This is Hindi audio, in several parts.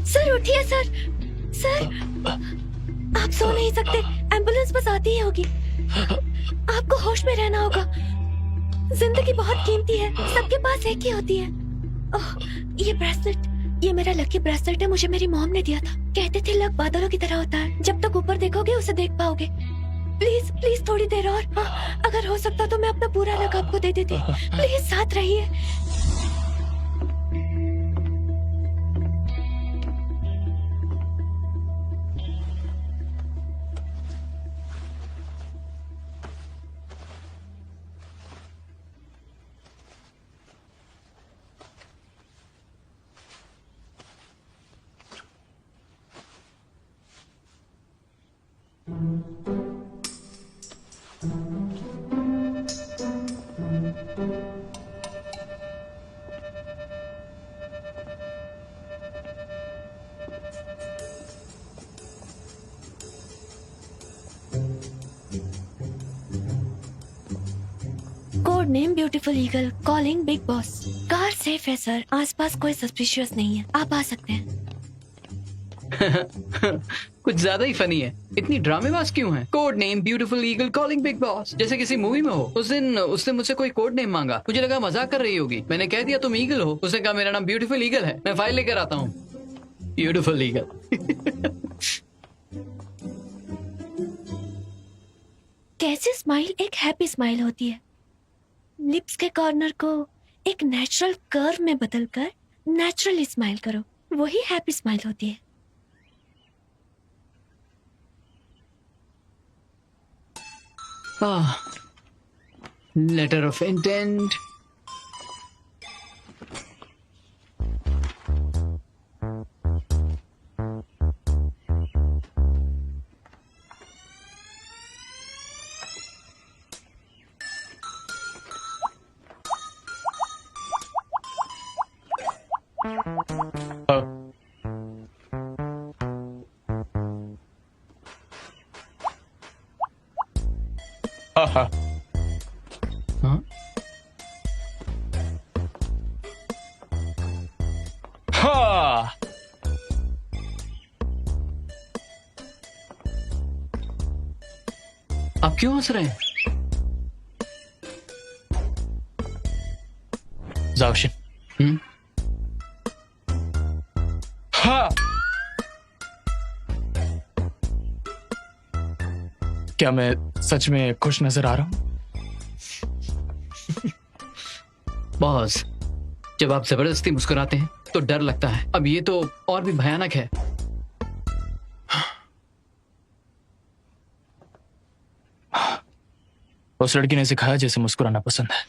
सर उठिए सर। सर आप सो नहीं सकते, एम्बुलेंस बस आती ही होगी। आपको होश में रहना होगा। जिंदगी बहुत कीमती है, सबके पास एक ही होती है। ओह, ये ब्रेसलेट, ये मेरा लकी ब्रेसलेट है, मुझे मेरी मॉम ने दिया था। कहते थे लक बादलों की तरह होता है, जब तक ऊपर देखोगे उसे देख पाओगे। प्लीज प्लीज थोड़ी देर और, अगर हो सकता तो मैं अपना पूरा लक आपको दे देती। प्लीज साथ रहिए। Code name beautiful eagle, calling big boss. Car safe है सर, आसपास कोई सस्पिशियस नहीं है, आप आ सकते हैं। कुछ ज्यादा ही फनी है। इतनी ड्रामेबाज क्यों है? Code name beautiful eagle calling big boss, जैसे किसी मूवी में हो। उस दिन उसने मुझसे कोई कोड नेम मांगा, मुझे लगा मजाक कर रही होगी। मैंने कह दिया तुम ईगल हो। उसने कहा मेरा नाम ब्यूटीफुल ईगल है, मैं फाइल लेकर आता हूँ। Beautiful eagle. कैसे स्माइल एक हैप्पी स्माइल होती है। लिप्स के कॉर्नर को एक नेचुरल कर्व में बदलकर नेचुरली स्माइल करो, वही हैप्पी स्माइल होती है। Letter of intent. हाँ, हाँ? हाँ। आप क्यों हंस रहे हैं? जाओशिन। हाँ। क्या मैं सच में खुश नजर आ रहा हूं? बॉस, जब आप जबरदस्ती मुस्कुराते हैं तो डर लगता है। अब ये तो और भी भयानक है। उस लड़की ने सिखाया जैसे मुस्कुराना पसंद है।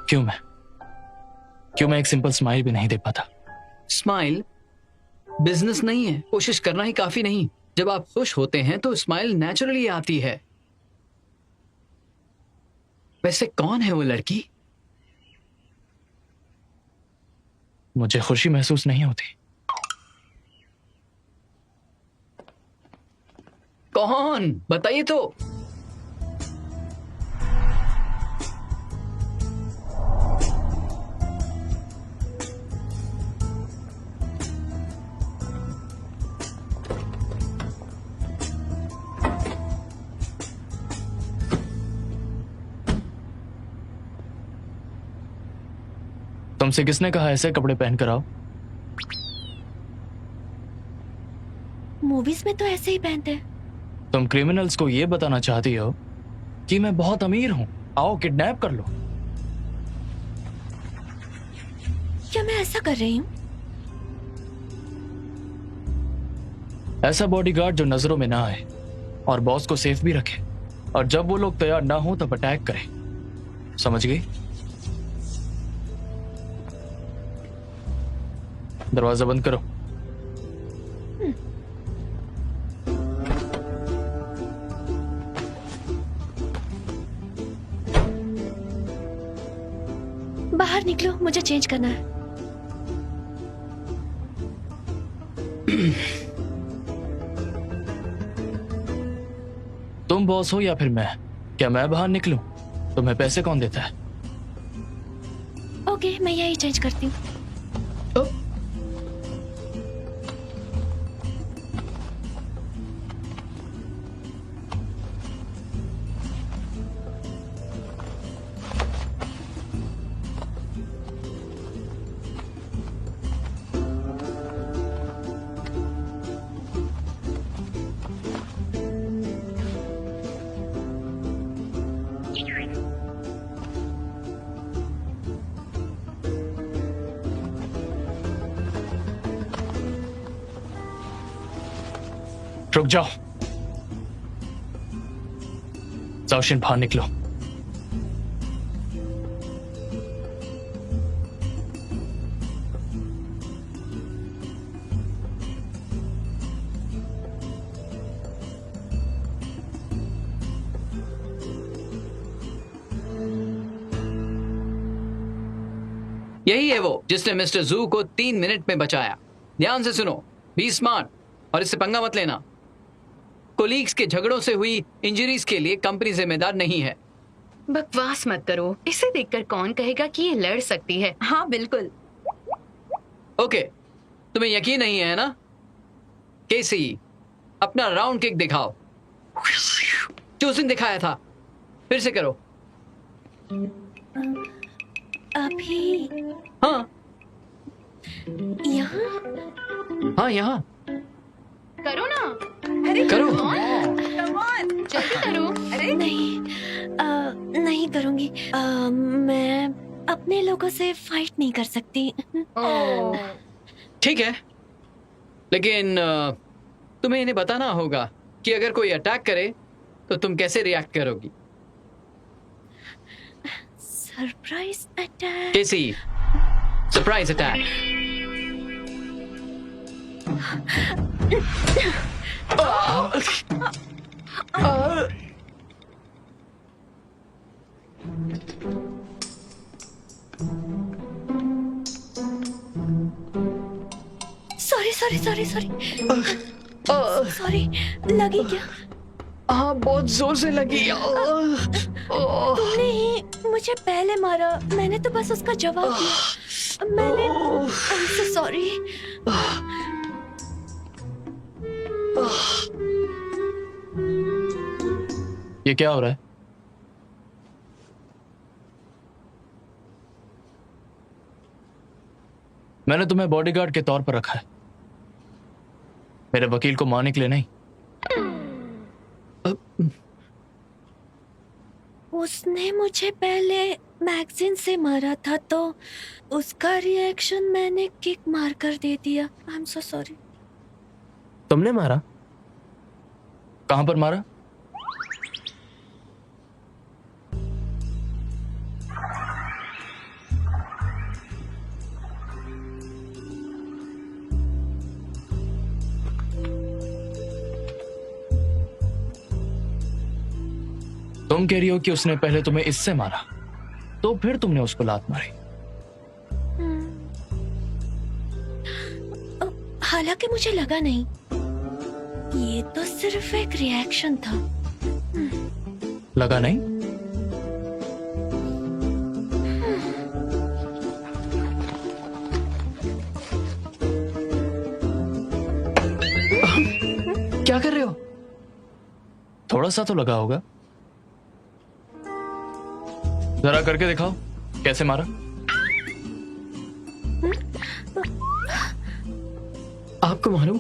क्यों मैं एक सिंपल स्माइल भी नहीं दे पाता? स्माइल बिजनेस नहीं है, कोशिश करना ही काफी नहीं। जब आप खुश होते हैं तो स्माइल नेचुरली आती है। वैसे कौन है वो लड़की? मुझे खुशी महसूस नहीं होती। कौन? बताइए तो। तुमसे किसने कहा ऐसे कपड़े पहनकर आओ? मूवीज में तो ऐसे ही पहनते हैं। तुम क्रिमिनल्स को ये बताना चाहती हो कि मैं बहुत अमीर हूं, आओ किडनैप कर लो। क्या मैं ऐसा कर रही हूँ? ऐसा बॉडीगार्ड जो नजरों में ना आए और बॉस को सेफ भी रखे, और जब वो लोग तैयार ना हो तब अटैक करे। समझ गई? दरवाजा बंद करो। बाहर निकलो, मुझे चेंज करना है। तुम बॉस हो या फिर मैं? क्या मैं बाहर निकलूं? तुम्हें पैसे कौन देता है? ओके, मैं यही चेंज करती हूँ। रुक जाओ, जाओशिन बाहर निकलो। यही है वो जिसने मिस्टर जू को 3 मिनट में बचाया। ध्यान से सुनो, बी स्मार्ट और इससे पंगा मत लेना। कोलीग्स के झगड़ों से हुई इंजरीज के लिए कंपनी जिम्मेदार नहीं है। बकवास मत करो, इसे देखकर कौन कहेगा कि ये लड़ सकती है। हाँ बिल्कुल। ओके, तुम्हें यकीन नहीं है ना? केसी, अपना राउंड किक दिखाओ जो उस दिन दिखाया था। फिर से करो। अभी हाँ यहाँ हाँ, यहाँ करो ना, करो। जल्दी करो। नहीं करूँगी। मैं अपने लोगों से फाइट नहीं कर सकती। ठीक है, लेकिन तुम्हें इन्हें बताना होगा कि अगर कोई अटैक करे तो तुम कैसे रिएक्ट करोगी। Surprise attack. केसी, सरप्राइज अटैक। सॉरी सॉरी, लगी क्या? हाँ, बहुत जोर से लगी। तुमने ही मुझे पहले मारा, मैंने तो बस उसका जवाब दिया। मैंने I'm so sorry। ये क्या हो रहा है? मैंने तुम्हें बॉडीगार्ड के तौर पर रखा है, मेरे वकील को मारने के लिए नहीं। उसने मुझे पहले मैगजीन से मारा था तो उसका रिएक्शन मैंने किक मारकर दे दिया। I am so sorry. तुमने मारा? कहां पर मारा? तुम कह रही हो कि उसने पहले तुम्हें इससे मारा, तो फिर तुमने उसको लात मारी। हालांकि मुझे लगा नहीं, ये तो सिर्फ एक रिएक्शन था। लगा नहीं? क्या कर रहे हो? थोड़ा सा तो लगा होगा। जरा करके दिखाओ कैसे मारा। आपको मारूं?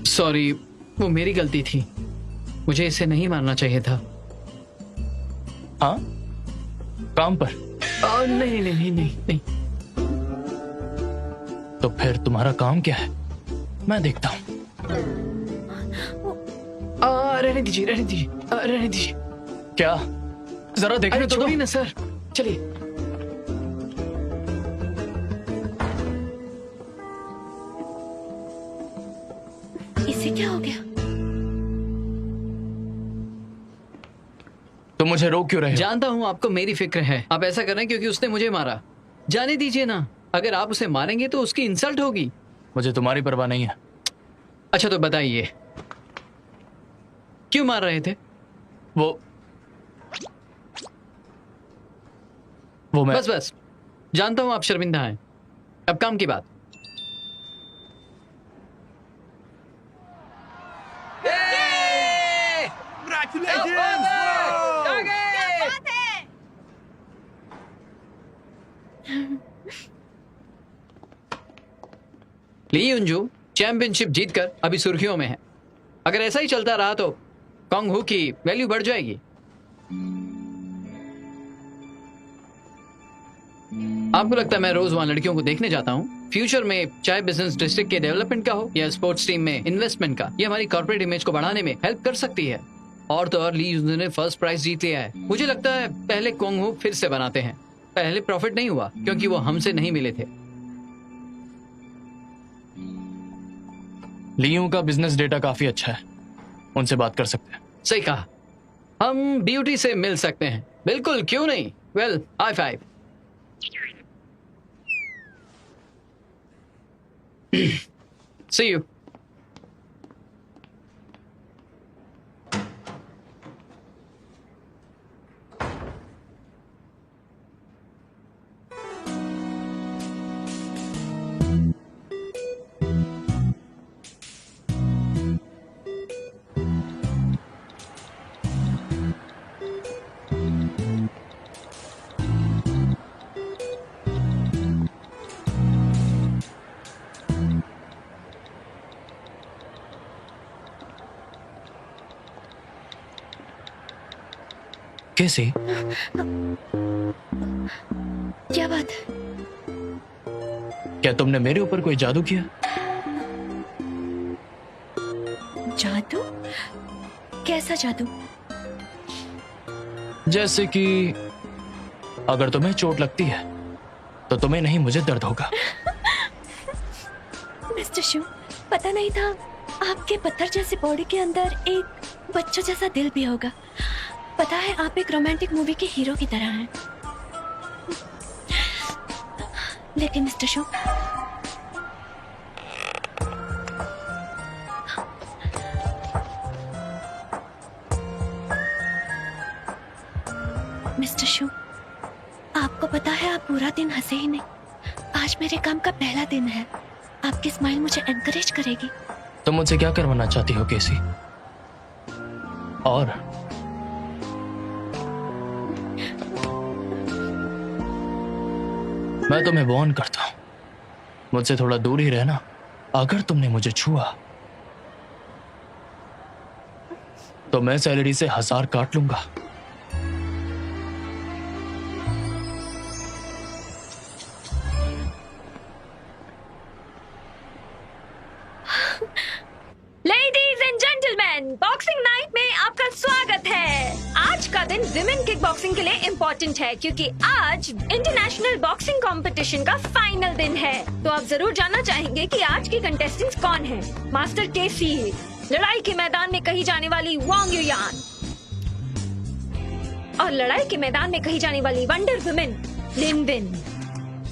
सॉरी, वो मेरी गलती थी। मुझे इसे नहीं मारना चाहिए था। हाँ, काम पर। नहीं नहीं नहीं नहीं नहीं। तो फिर तुम्हारा काम क्या है, मैं देखता हूं। रहने दीजिए, रहने दीजिए, रहने दीजिए। क्या? जरा देखने अरे तो दो। छोड़िए ना सर, चलिए। इसे क्या हो गया? तुम मुझे रोक क्यों रहे हो? जानता हूं आपको मेरी फिक्र है। आप ऐसा कर रहे हैं क्योंकि उसने मुझे मारा। जाने दीजिए ना, अगर आप उसे मारेंगे तो उसकी इंसल्ट होगी। मुझे तुम्हारी परवाह नहीं है। अच्छा तो बताइए, क्यों मार रहे थे? वो वो मैं बस बस, जानता हूँ आप शर्मिंदा हैं। अब काम की बात। ली युनजू चैंपियनशिप जीतकर अभी सुर्खियों में है। अगर ऐसा ही चलता रहा तो कॉन्ग हू की वैल्यू बढ़ जाएगी। आपको लगता है मैं रोज वहां लड़कियों को देखने जाता हूँ? फ्यूचर में चाहे बिजनेस डिस्ट्रिक्ट के डेवलपमेंट का हो या स्पोर्ट्स टीम में इन्वेस्टमेंट का, ये हमारी कॉर्पोरेट इमेज को बढ़ाने में हेल्प कर सकती है। और तो और ली युनजू ने फर्स्ट प्राइज जीत लिया है। मुझे लगता है पहले कॉन्ग हू फिर से बनाते हैं। पहले प्रॉफिट नहीं हुआ क्योंकि वो हमसे नहीं मिले थे। लियू का बिजनेस डेटा काफी अच्छा है, उनसे बात कर सकते हैं। सही कहा, हम ब्यूटी से मिल सकते हैं। बिल्कुल, क्यों नहीं। Well, high five. See you. कैसे? क्या बात है? क्या तुमने मेरे ऊपर कोई जादू किया? जादू? कैसा जादू? जैसे कि अगर तुम्हें चोट लगती है तो तुम्हें नहीं, मुझे दर्द होगा। मिस्टर शू, पता नहीं था आपके पत्थर जैसे बॉडी के अंदर एक बच्चा जैसा दिल भी होगा। पता है, आप एक रोमांटिक मूवी के हीरो की तरह हैं। लेकिन मिस्टर शू, मिस्टर शू, आपको पता है आप पूरा दिन हंसे ही नहीं। आज मेरे काम का पहला दिन है। आपकी स्माइल मुझे एनकरेज करेगी। तुम मुझसे क्या करवाना चाहती हो केसी? और मैं तुम्हें वार्न करता हूं, मुझसे थोड़ा दूर ही रहना। अगर तुमने मुझे छुआ तो मैं सैलरी से 1000 काट लूंगा। Ladies and gentleman, boxing night में आपका स्वागत है। आज का दिन विमेन किक बॉक्सिंग के लिए इम्पोर्टेंट है क्योंकि आज इंटरनेशनल बॉक्सिंग कंपटीशन का फाइनल दिन है। तो आप जरूर जानना चाहेंगे कि आज की कंटेस्टेंट्स कौन हैं। मास्टर केसी, लड़ाई के मैदान में कही जाने वाली वांग युयान, और लड़ाई के मैदान में कही जाने वाली वंडर वुमेन लिन बिन।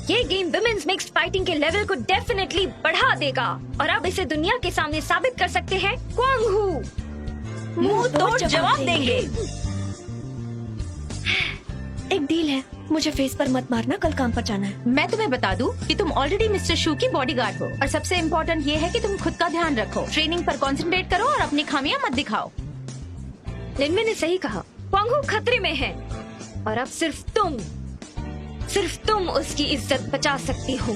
ये गेम विमेन्स मिक्स्ड फाइटिंग के लेवल को डेफिनेटली बढ़ा देगा और अब इसे दुनिया के सामने साबित कर सकते हैं क्वांग हू मुंह तोड़ जवाब देंगे। एक डील है, मुझे फेस पर मत मारना, कल काम पर जाना है। मैं तुम्हें बता दूं कि तुम ऑलरेडी मिस्टर शू की बॉडीगार्ड हो और सबसे इम्पोर्टेंट ये है कि तुम खुद का ध्यान रखो, ट्रेनिंग पर कंसंट्रेट करो और अपनी खामियां मत दिखाओ। लिनमे ने सही कहा, क्वांग हू खतरे में है और अब सिर्फ तुम उसकी इज्जत बचा सकती हो।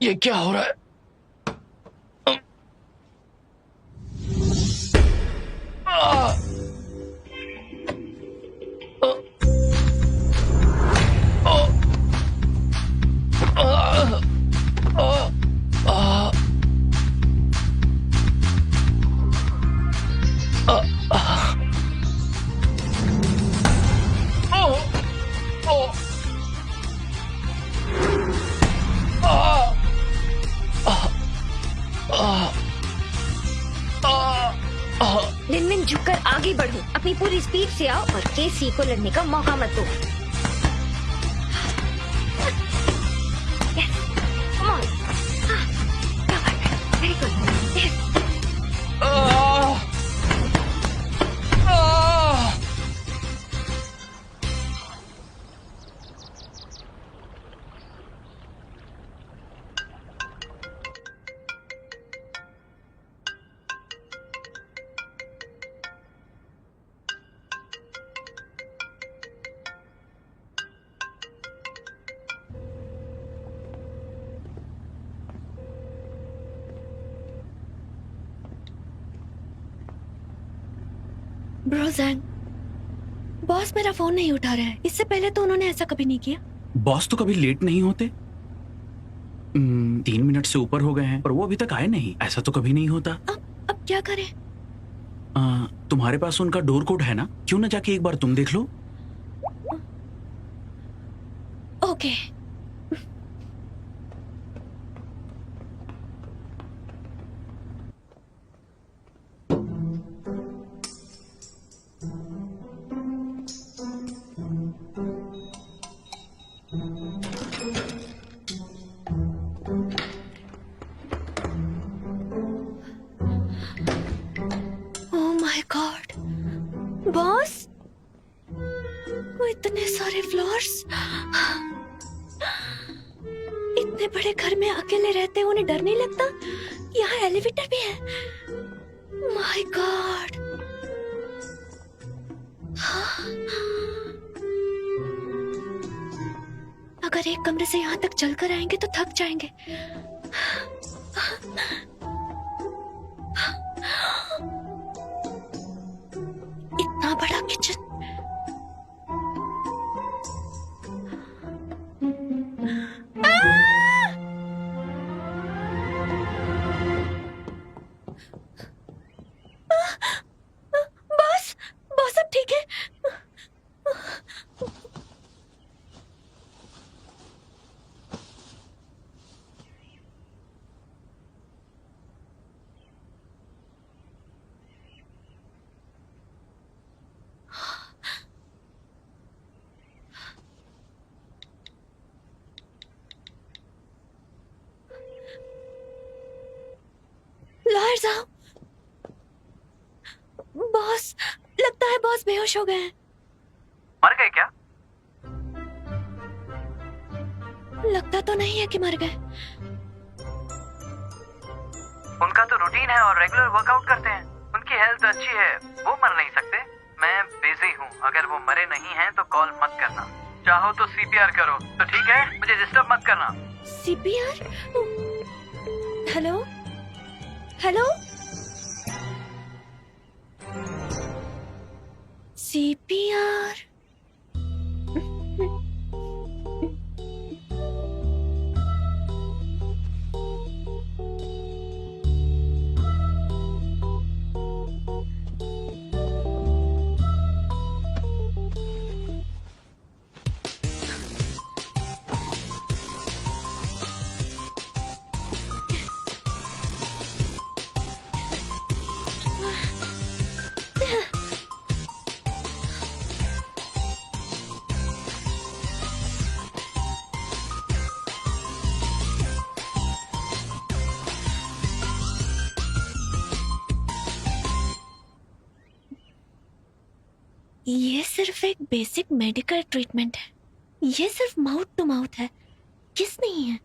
ये क्या हो रहा है? Oh! अपनी पूरी स्पीड से आओ और केसी को लड़ने का मौका मत दो। Yes, come on. क्या बात है? Very good. Yes. Bro जैंग, boss मेरा फोन नहीं उठा रहा है। इससे पहले तो उन्होंने ऐसा कभी नहीं किया। बॉस तो कभी लेट नहीं होते। 3 मिनट से ऊपर हो गए हैं पर वो अभी तक आए नहीं। ऐसा तो कभी नहीं होता। अब क्या करें? तुम्हारे पास उनका डोर कोड है ना? क्यों ना जाके एक बार तुम देख लो। Okay. Oh my god, boss, वो इतने सारे फ्लोर्स। इतने बड़े घर में अकेले रहते हैं, उन्हें डर नहीं लगता? यहाँ एलिवेटर भी है। My God. अगर एक कमरे से यहाँ तक चलकर आएंगे तो थक जाएंगे। इतना बड़ा किचन। बॉस, बॉस अब ठीक है? लार्स आओ। बॉस, लगता है बॉस बेहोश हो गए हैं। मर गए क्या? लगता तो नहीं है कि मर गए। उनका तो रूटीन है और रेगुलर वर्कआउट करते हैं। उनकी हेल्थ अच्छी है, वो मर नहीं सकते। मैं बिजी हूँ, अगर वो मरे नहीं हैं तो कॉल मत करना। चाहो तो सीपीआर करो तो ठीक है, मुझे डिस्टर्ब मत करना। सीपीआर? Hello hello, CPR. ये सिर्फ एक बेसिक मेडिकल ट्रीटमेंट है। ये सिर्फ माउथ टू माउथ है, किस नहीं है।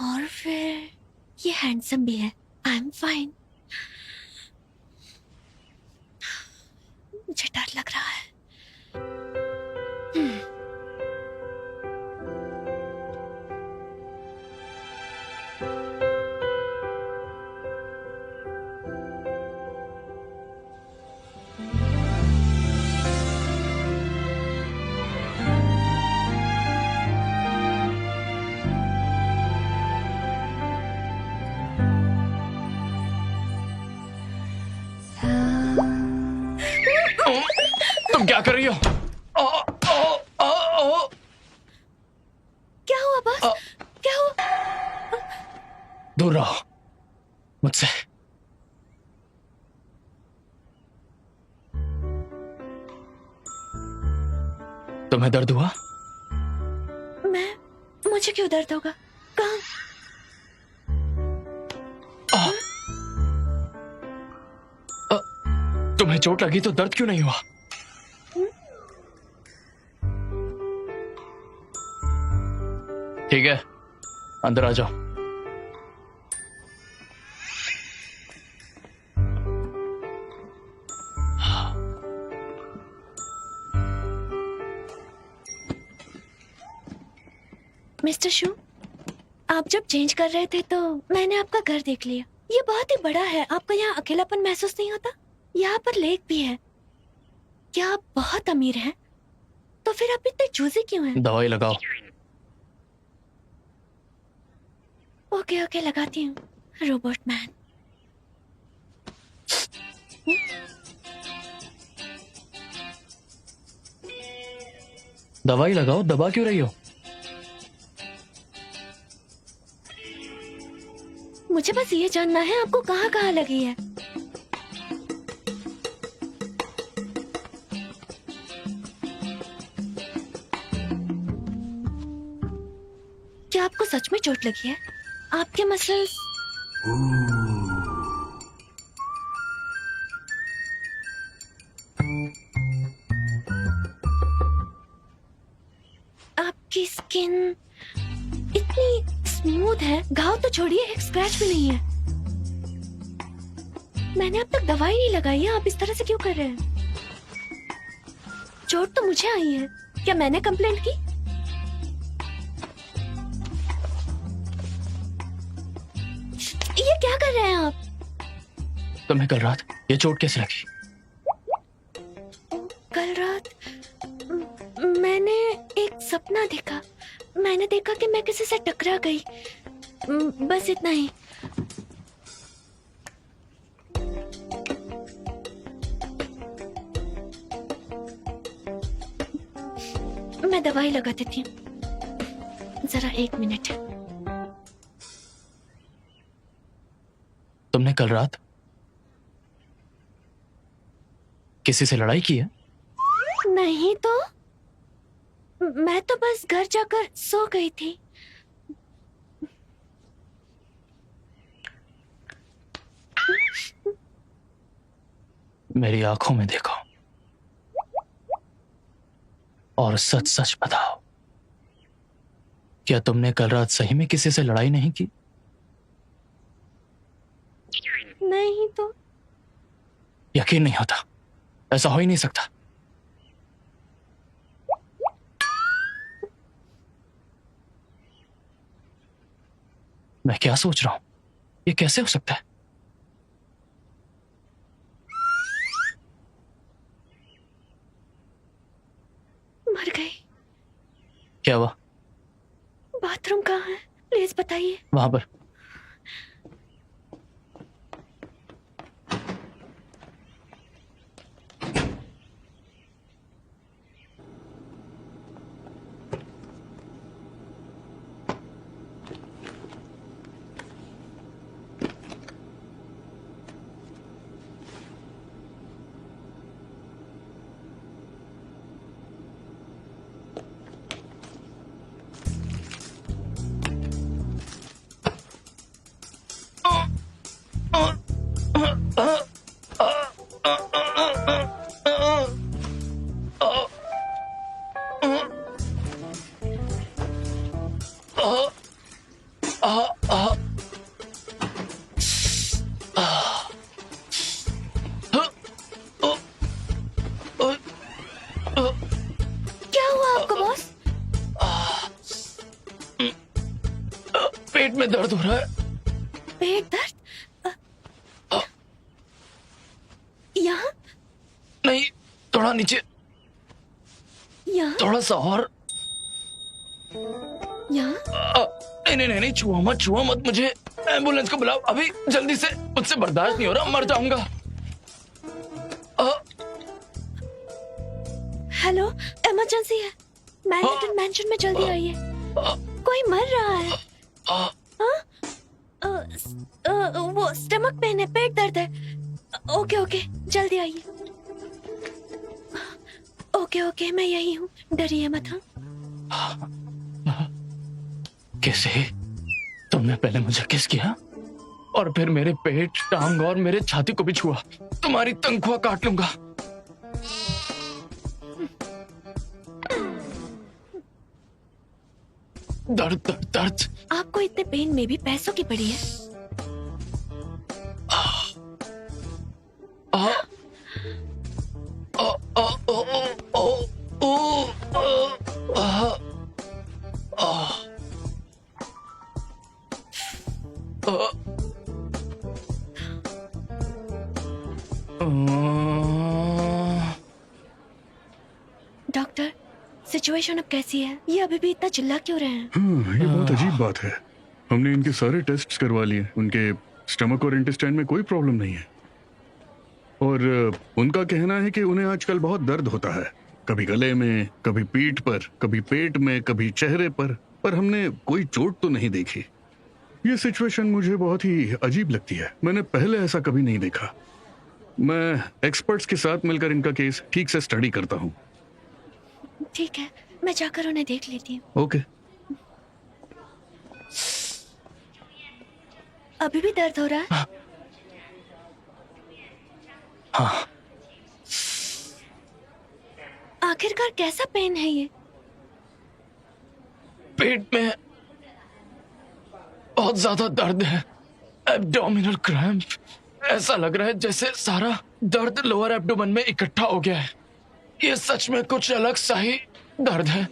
और फिर ये हैंडसम भी है। I am fine. मुझे डर लग रहा है। तुम क्या कर रही हो? क्या हुआ बॉस? क्या हुआ? दूर रहो मुझसे। तुम्हें दर्द हुआ? मुझे क्यों दर्द होगा? कहाँ? तुम्हें चोट लगी तो दर्द क्यों नहीं हुआ? ठीक है, अंदर आ जाओ। मिस्टर शू, आप जब चेंज कर रहे थे तो मैंने आपका घर देख लिया। ये बहुत ही बड़ा है। आपको यहाँ अकेलापन महसूस नहीं होता? यहाँ पर लेक भी है। क्या आप बहुत अमीर हैं? तो फिर आप इतने चूजी क्यों हैं? दवाई लगाओ। ओके ओके, लगाती हूँ। Robot man. दवाई लगाओ, दबा क्यों रही हो? मुझे बस ये जानना है आपको कहाँ कहाँ लगी है। क्या आपको सच में चोट लगी है? आपके मसल्स? आपकी स्किन इतनी स्मूथ है, घाव तो छोड़िए, एक स्क्रैच भी नहीं है। मैंने अब तक दवाई नहीं लगाई है, आप इस तरह से क्यों कर रहे हैं? चोट तो मुझे आई है। क्या मैंने कंप्लेंट की? ये क्या कर रहे हैं आप? तुम्हें कल रात ये चोट कैसे लगी? कल रात मैंने एक सपना देखा। मैंने देखा कि मैं किसी से टकरा गई। बस इतना ही। मैं दवाई लगा देती हूँ। जरा 1 मिनट। तुमने कल रात किसी से लड़ाई की है? नहीं तो मैं तो बस घर जाकर सो गई थी। मेरी आंखों में देखो और सच सच बताओ, क्या तुमने कल रात सही में किसी से लड़ाई नहीं की? नहीं तो। यकीन नहीं होता, ऐसा हो ही नहीं सकता। मैं क्या सोच रहा हूं, ये कैसे हो सकता है? मर गई। क्या हुआ? बाथरूम कहाँ है? प्लीज बताइए। वहां पर। क्या हुआ आपको बॉस? पेट में दर्द हो रहा है। पेट दर्द? यहाँ? नहीं, थोड़ा नीचे, यहाँ? थोड़ा सा और। यहाँ? नहीं, छुआ मत मुझे। एम्बुलेंस को बुलाओ अभी, जल्दी से। मुझसे बर्दाश्त नहीं हो रहा, मर जाऊंगा। हेलो, इमरजेंसी है। मैनहट्टन मैंशन में जल्दी आइए। कोई मर रहा है। वो स्टमक पेन है, पेट दर्द है। ओके, जल्दी आइए। ओके। ओके मैं यही हूँ, डरिए मत। हाँ कैसे? तुमने पहले मुझे किस किया और फिर मेरे पेट, टांग और मेरे छाती को भी छुआ। तुम्हारी तनख्वाह काट लूंगा। दर्द दर्द दर्द। आपको इतने पेन में भी पैसों की पड़ी है। आ, आ, आ, आ, आ, आ, आ, डॉक्टर, सिचुएशन अब कैसी है? ये अभी भी इतना चिल्ला क्यों रहे हैं? हाँ, ये बहुत अजीब बात है। हमने इनके सारे टेस्ट्स करवा लिए। उनके स्टमक और इंटेस्टाइन में कोई प्रॉब्लम नहीं है। और उनका कहना है कि उन्हें आजकल बहुत दर्द होता है, कभी गले में, कभी पीठ पर, कभी पेट में, कभी चेहरे पर हमने कोई चोट तो नहीं देखी। ये सिचुएशन मुझे बहुत ही अजीब लगती है। मैंने पहले ऐसा कभी नहीं देखा। मैं एक्सपर्ट्स के साथ मिलकर इनका केस ठीक से स्टडी करता हूँ। ठीक है, मैं जाकर उन्हें देख लेती हूँ। ओके। अभी भी दर्द हो रहा है? हाँ। आखिरकार कैसा पेन है ये? पेट में बहुत ज्यादा दर्द है। Abdominal cramp. ऐसा लग रहा है जैसे सारा दर्द लोअर एब्डोमेन में इकट्ठा हो गया है। ये सच में कुछ अलग सा ही दर्द है।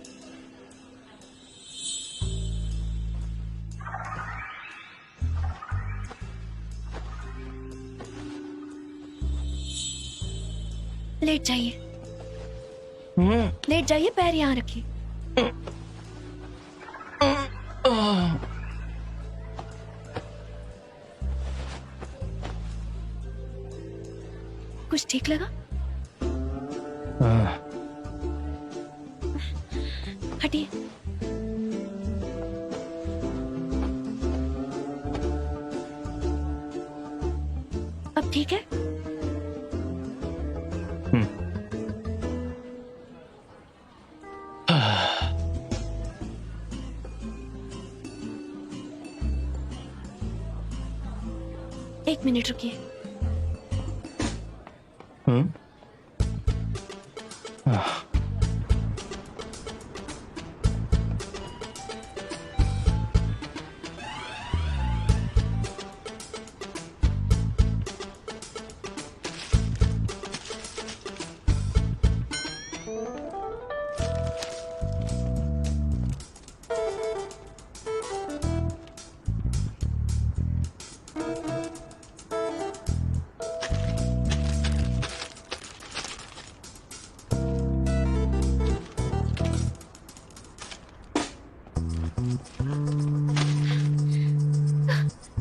लेट जाइए, लेट जाइए, पैर यहाँ रखिए। कुछ ठीक लगा? हटिए। अब ठीक है? एक मिनट रुकिए।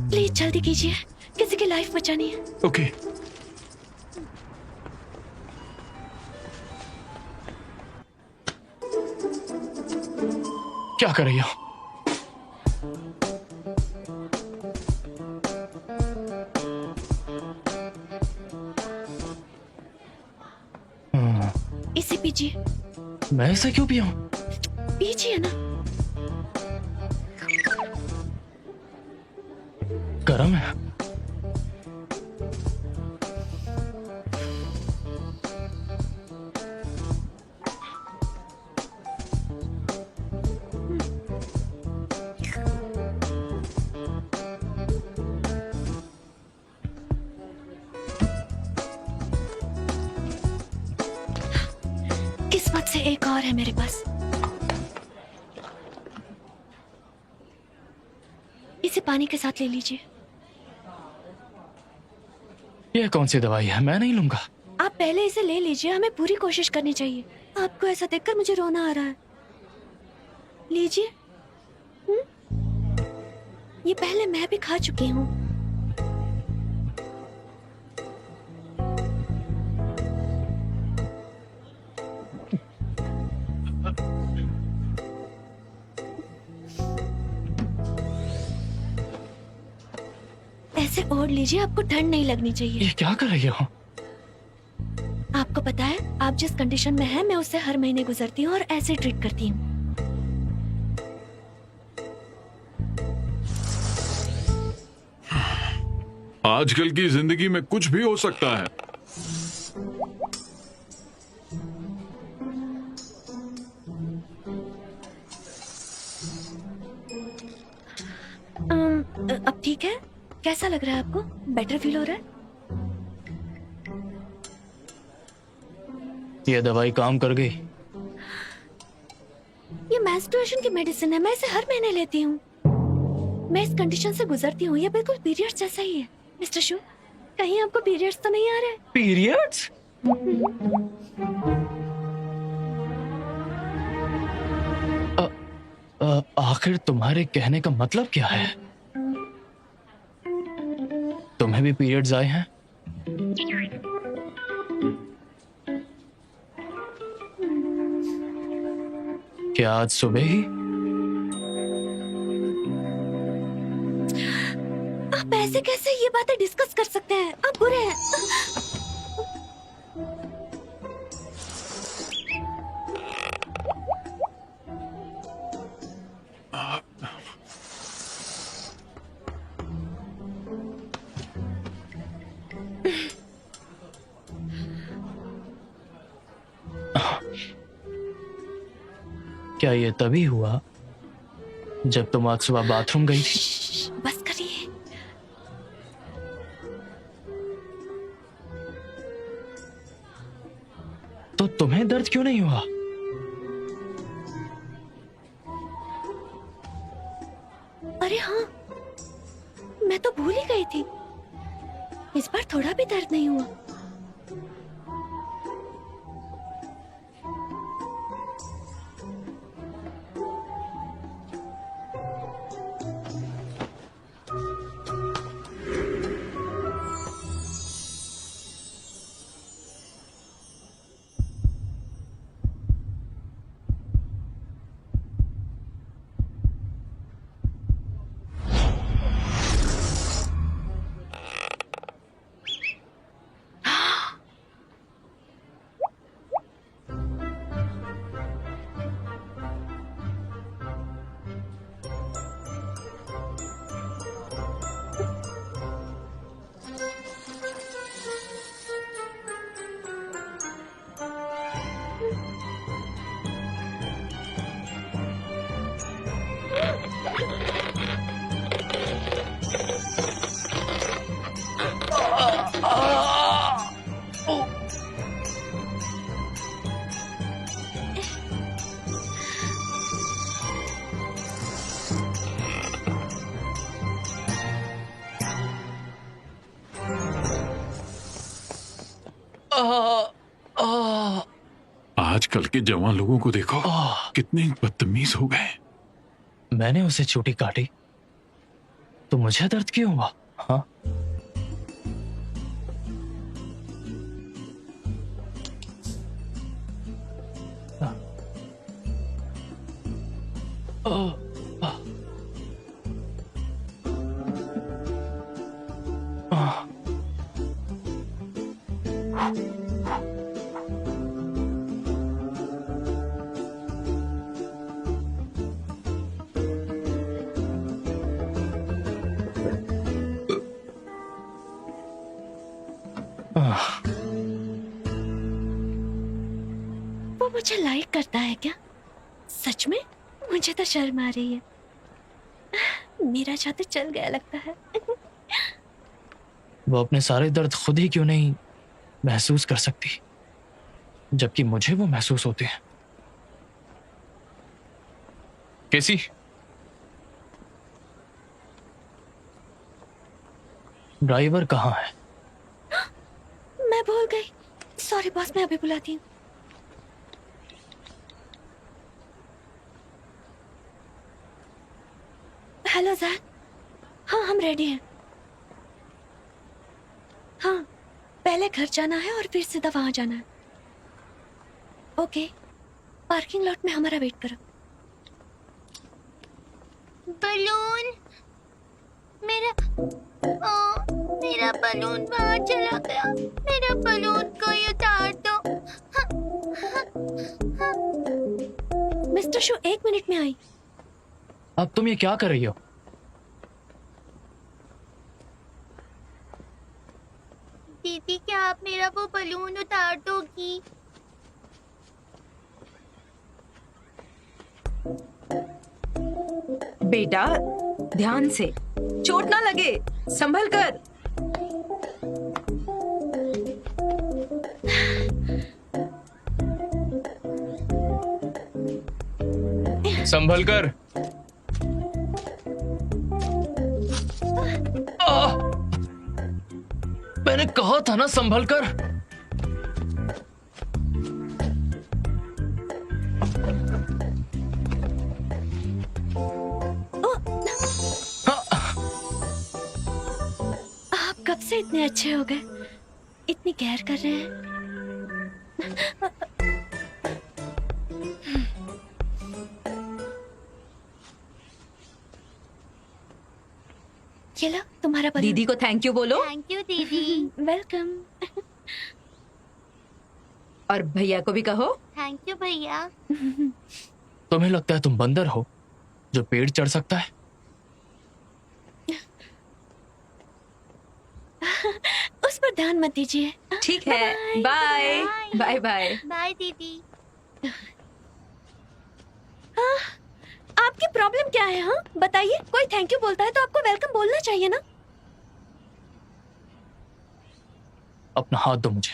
प्लीज जल्दी कीजिए, किसी की लाइफ बचानी है। ओके। क्या कर रही हो? इसे पीजिए। मैं ऐसा क्यों पिया हूं? पीजिए ना। गरम है। किस्मत से एक और है मेरे पास। इसे पानी के साथ ले लीजिए। ये कौन सी दवाई है? मैं नहीं लूंगा। आप पहले इसे ले लीजिए, हमें पूरी कोशिश करनी चाहिए। आपको ऐसा देखकर मुझे रोना आ रहा है। लीजिए। ये पहले मैं भी खा चुकी हूँ। ऐसे ओढ़ लीजिए, आपको ठंड नहीं लगनी चाहिए। ये क्या कर रही हो? आपको पता है आप जिस कंडीशन में हैं, मैं उससे हर महीने गुजरती हूँ और ऐसे ट्रीट करती हूँ। आजकल की जिंदगी में कुछ भी हो सकता है। अब ठीक है? कैसा लग रहा है आपको? बेटर फील हो रहा है? ये दवाई काम कर गई? ये मेंस्ट्रुएशन की मेडिसिन है, मैं इसे हर महीने लेती हूँ। मैं इस कंडीशन से गुजरती हूँ, ये बिल्कुल पीरियड्स जैसा ही है। मिस्टर शू, कहीं आपको पीरियड्स तो नहीं आ रहे? पीरियड्स? आखिर तुम्हारे कहने का मतलब क्या है? तुम्हें भी पीरियड्स आए हैं? क्या आज सुबह ही? आप ऐसे कैसे ये बातें डिस्कस कर सकते हैं? आप बुरे हैं। क्या ये तभी हुआ जब तुम आज सुबह बाथरूम गई थी? बस करिए। तो तुम्हें दर्द क्यों नहीं हुआ? अरे हाँ, मैं तो भूल ही गई थी। इस बार थोड़ा भी दर्द नहीं हुआ। आजकल के जवान लोगों को देखो, कितने बदतमीज हो गए। मैंने उसे चोटी काटी तो मुझे दर्द क्यों हुआ? हाँ, वो मुझे लाइक करता है क्या? सच में? मुझे तो शर्म आ रही है। मेरा जादू चल गया लगता है। वो अपने सारे दर्द खुद ही क्यों नहीं महसूस कर सकती, जबकि मुझे वो महसूस होते हैं। कैसी? ड्राइवर कहाँ है? मैं भूल गई। सॉरी बॉस, मैं अभी बुलाती हूँ। Hello Jack. हाँ, हम रेडी हैं। हाँ, पहले घर जाना है और फिर सीधा वहां जाना है। ओके, पार्किंग लॉट में हमारा वेट करो। बलून, मेरा बलून बाहर चला गया। मेरा बलून कोई उतार दो। हाँ, मिस्टर शू 1 मिनट में आई। अब तुम ये क्या कर रही हो? दीदी क्या आप मेरा वो बलून उतार दोगी? बेटा ध्यान से, चोट ना लगे, संभल कर। संभल कर। मैंने कहा था ना संभल कर। आप कब से इतने अच्छे हो गए? इतनी केयर कर रहे हैं। ये लो तुम्हारा बलून। दीदी को थैंक यू बोलो थैंक यू दीदी। वेलकम। और भैया को भी कहो। थैंक यू भैया। तुम्हें लगता है तुम बंदर हो जो पेड़ चढ़ सकता है? उस पर ध्यान मत दीजिए। ठीक है, बाय बाय बाय। बाय दीदी। आपकी प्रॉब्लम क्या है? हाँ बताइए। कोई थैंक यू बोलता है तो आपको वेलकम बोलना चाहिए ना। अपना हाथ दो मुझे।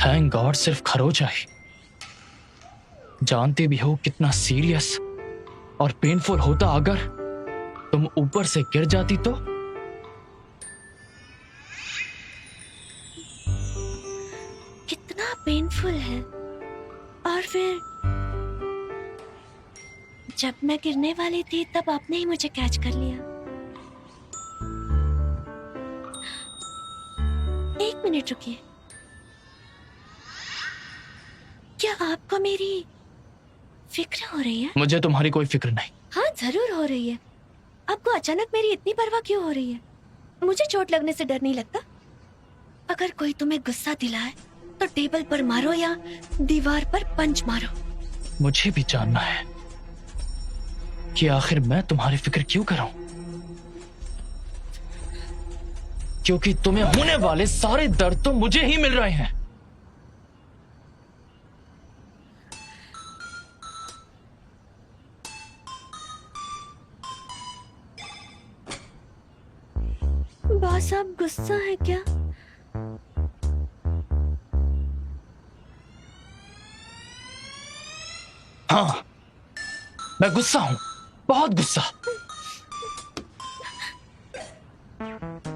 थैंक गॉड सिर्फ खरोच आई। जानते भी हो कितना सीरियस और पेनफुल होता अगर तुम ऊपर से गिर जाती तो। कितना पेनफुल है। और फिर जब मैं गिरने वाली थी तब आपने ही मुझे कैच कर लिया। 1 मिनट रुकिए। क्या आपको मेरी फिक्र हो रही है? मुझे तुम्हारी कोई फिक्र नहीं। हाँ जरूर हो रही है। आपको अचानक मेरी इतनी परवाह क्यों हो रही है? मुझे चोट लगने से डर नहीं लगता। अगर कोई तुम्हें गुस्सा दिलाए तो टेबल पर मारो या दीवार पर पंच मारो। मुझे भी जानना है कि आखिर मैं तुम्हारी फिक्र क्यों करूं। क्योंकि तुम्हें होने वाले सारे दर्द तो मुझे ही मिल रहे हैं। बॉस आप गुस्सा है क्या? हाँ मैं गुस्सा हूं, बहुत गुस्सा।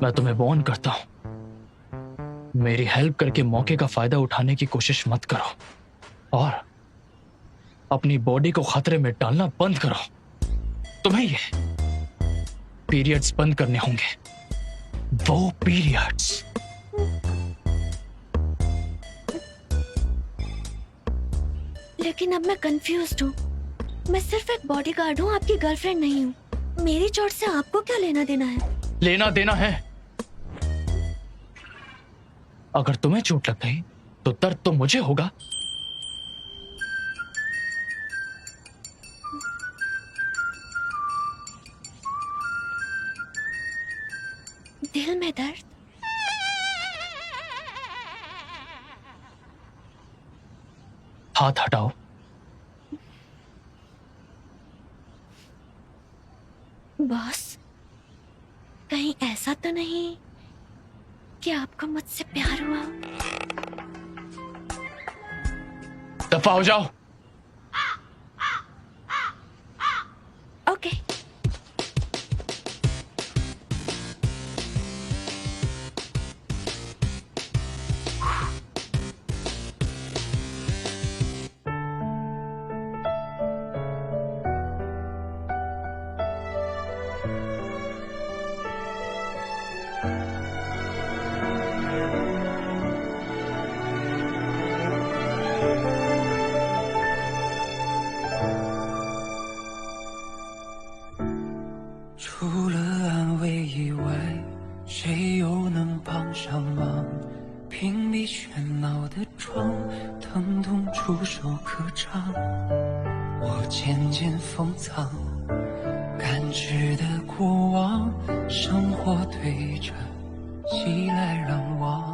मैं तुम्हें वार्न करता हूं, मेरी हेल्प करके मौके का फायदा उठाने की कोशिश मत करो और अपनी बॉडी को खतरे में डालना बंद करो। तुम्हें ये पीरियड्स बंद करने होंगे, वो पीरियड्स। लेकिन अब मैं कंफ्यूज्ड हूँ। मैं सिर्फ एक बॉडीगार्ड हूँ, आपकी गर्लफ्रेंड नहीं हूँ। मेरी चोट से आपको क्या लेना देना है? लेना देना है। अगर तुम्हें चोट लग गई तो दर्द तो मुझे होगा। दिल में दर्द? हाथ हटाओ। बॉस कहीं ऐसा तो नहीं कि आपको मुझसे प्यार हुआ? दफा हो जाओ। ओके। 渐渐封藏，感知的过往，生活推着袭来让忘。